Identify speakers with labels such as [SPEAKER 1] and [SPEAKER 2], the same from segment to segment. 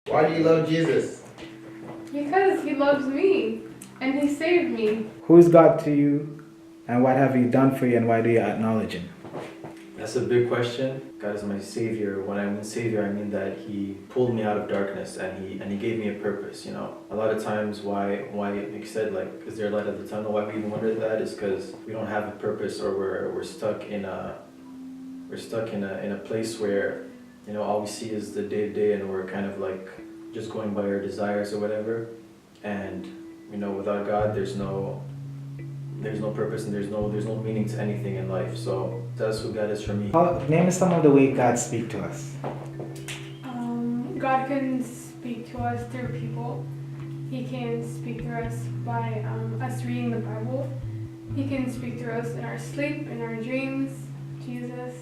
[SPEAKER 1] Why do you love Jesus?
[SPEAKER 2] Because he loves me and he saved me.
[SPEAKER 3] Who is God to you, and what have He done for you, and why do you acknowledge Him?
[SPEAKER 4] That's a big question. God is my savior. When I mean savior, I mean that He pulled me out of darkness and He gave me a purpose. You know, a lot of times why like you said, like, is there a light at the tunnel? Why we even wonder that is because we don't have a purpose, or we're stuck in a place where, you know, all we see is the day to day, and we're kind of like just going by our desires or whatever. And you know, without God, there's no purpose, and there's no meaning to anything in life. So that's who God is for me.
[SPEAKER 3] Name some of the way God speaks to us.
[SPEAKER 2] God can speak to us through people. He can speak through us by us reading the Bible. He can speak through us in our sleep, in our dreams. Jesus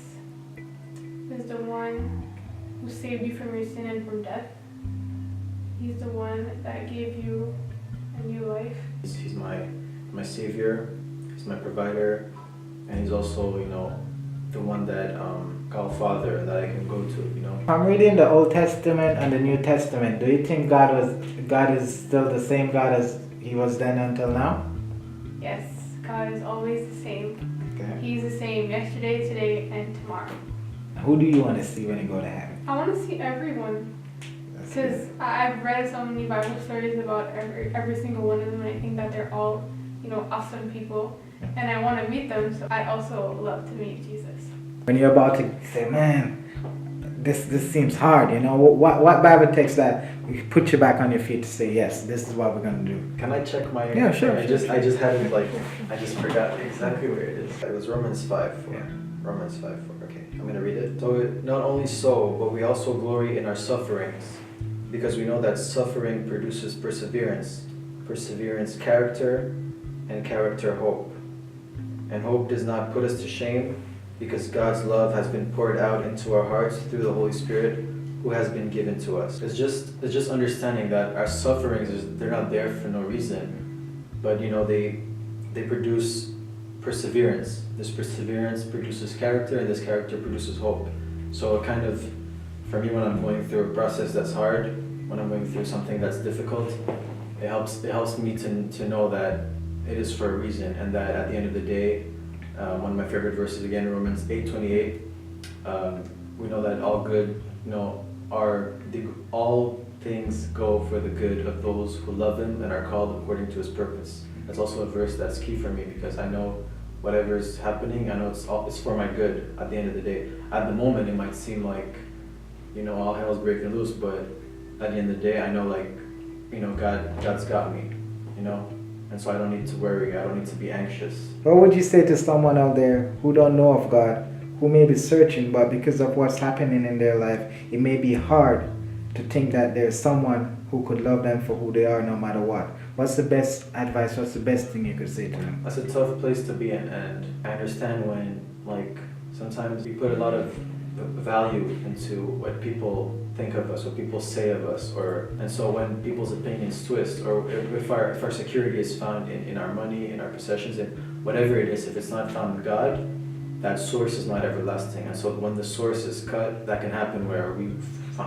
[SPEAKER 2] is the one who saved you from your sin and from death. He's the one that gave you a new life.
[SPEAKER 4] He's my savior. He's my provider, and He's also, you know, the one that called Father that I can go to. You know.
[SPEAKER 3] I'm reading the Old Testament and the New Testament. Do you think God is still the same God as He was then until now?
[SPEAKER 2] Yes, God is always the same.
[SPEAKER 3] Okay.
[SPEAKER 2] He's the same yesterday, today, and tomorrow.
[SPEAKER 3] Who do you want to see when you go to heaven?
[SPEAKER 2] I want to see everyone.
[SPEAKER 3] That's
[SPEAKER 2] Because
[SPEAKER 3] good.
[SPEAKER 2] I've read so many Bible stories about every single one of them, and I think that they're all, you know, awesome people. And I want to meet them, so I also love to meet Jesus.
[SPEAKER 3] When you're about to say, man, this seems hard, you know, what Bible text that put you back on your feet to say, yes, this is what we're going to do?
[SPEAKER 4] Can I check my?
[SPEAKER 3] Yeah, sure.
[SPEAKER 4] I just had it, like, I just forgot exactly where it is. It was Romans 5:4.
[SPEAKER 3] Yeah.
[SPEAKER 4] Romans 5:4. Okay, I'm gonna read it. So not only so, but we also glory in our sufferings, because we know that suffering produces perseverance, perseverance character, and character hope. And hope does not put us to shame, because God's love has been poured out into our hearts through the Holy Spirit, who has been given to us. It's just understanding that our sufferings, they're not there for no reason, but you know, they produce perseverance. This perseverance produces character, and this character produces hope. So it kind of, for me, when I'm going through a process that's hard, when I'm going through something that's difficult, it helps me to know that it is for a reason, and that at the end of the day, one of my favorite verses again, Romans 8:28, we know that all good, you know, all things go for the good of those who love Him and are called according to His purpose. That's also a verse that's key for me, because I know whatever is happening, I know it's for my good at the end of the day. At the moment, it might seem like, you know, all hell's breaking loose, but at the end of the day, I know, like, you know, God's got me, you know, and so I don't need to worry. I don't need to be anxious.
[SPEAKER 3] What would you say to someone out there who don't know of God, who may be searching, but because of what's happening in their life, it may be hard to think that there's someone who could love them for who they are no matter what? What's the best advice? What's the best thing you could say to them?
[SPEAKER 4] That's a tough place to be in, and I understand when, like, sometimes we put a lot of value into what people think of us, what people say of us, and so when people's opinions twist, or if our security is found in our money, in our possessions, in whatever it is, if it's not found in God, that source is not everlasting. And so when the source is cut, that can happen where we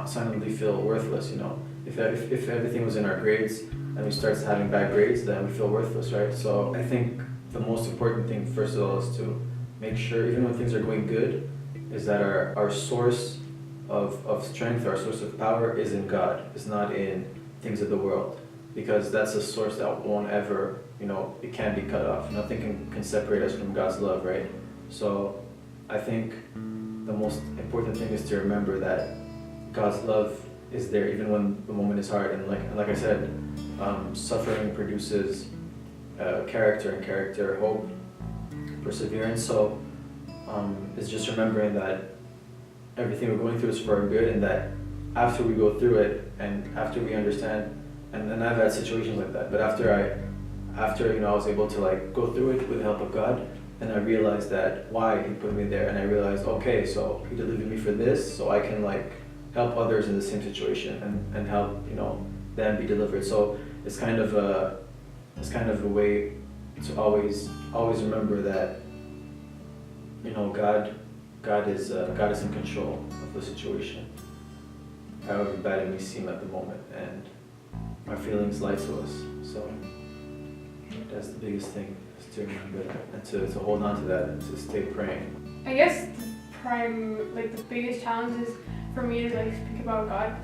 [SPEAKER 4] suddenly feel worthless, you know. If everything was in our grades and we start having bad grades, then we feel worthless, right? So I think the most important thing, first of all, is to make sure, even when things are going good, is that our source of strength, our source of power is in God. It's not in things of the world, because that's a source that won't ever, you know, it can't be cut off. Nothing can separate us from God's love, right? So I think the most important thing is to remember that God's love is there even when the moment is hard. And like I said, suffering produces character, and character hope, perseverance. So it's just remembering that everything we're going through is for our good, and that after we go through it, and after we understand, and I've had situations like that, but after you know, I was able to, like, go through it with the help of God, and I realized that why He put me there, and I realized, okay, so He delivered me for this, so I can, like, help others in the same situation and help, you know, them be delivered. So it's kind of a way to always remember that, you know, God is in control of the situation, however bad it may seem at the moment, and our feelings lie to us. So that's the biggest thing, is to remember that and to hold on to that and to stay praying.
[SPEAKER 2] I guess the biggest challenge is for me to like speak about God,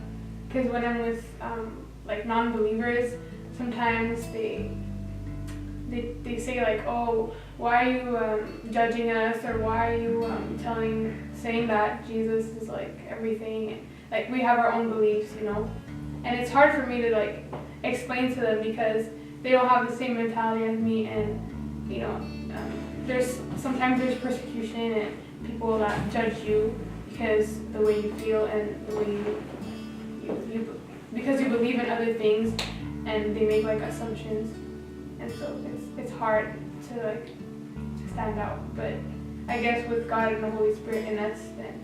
[SPEAKER 2] because when I'm with like non-believers, sometimes they say like, oh, why are you judging us, or why are you saying that Jesus is like everything, and like we have our own beliefs, you know, and it's hard for me to like explain to them because they don't have the same mentality as me, and you know, sometimes there's persecution and people that judge you because the way you feel and the way you because you believe in other things, and they make like assumptions, and so it's hard to like stand out. But I guess with God and the Holy Spirit in us, then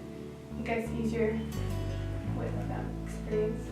[SPEAKER 2] it gets easier with experience.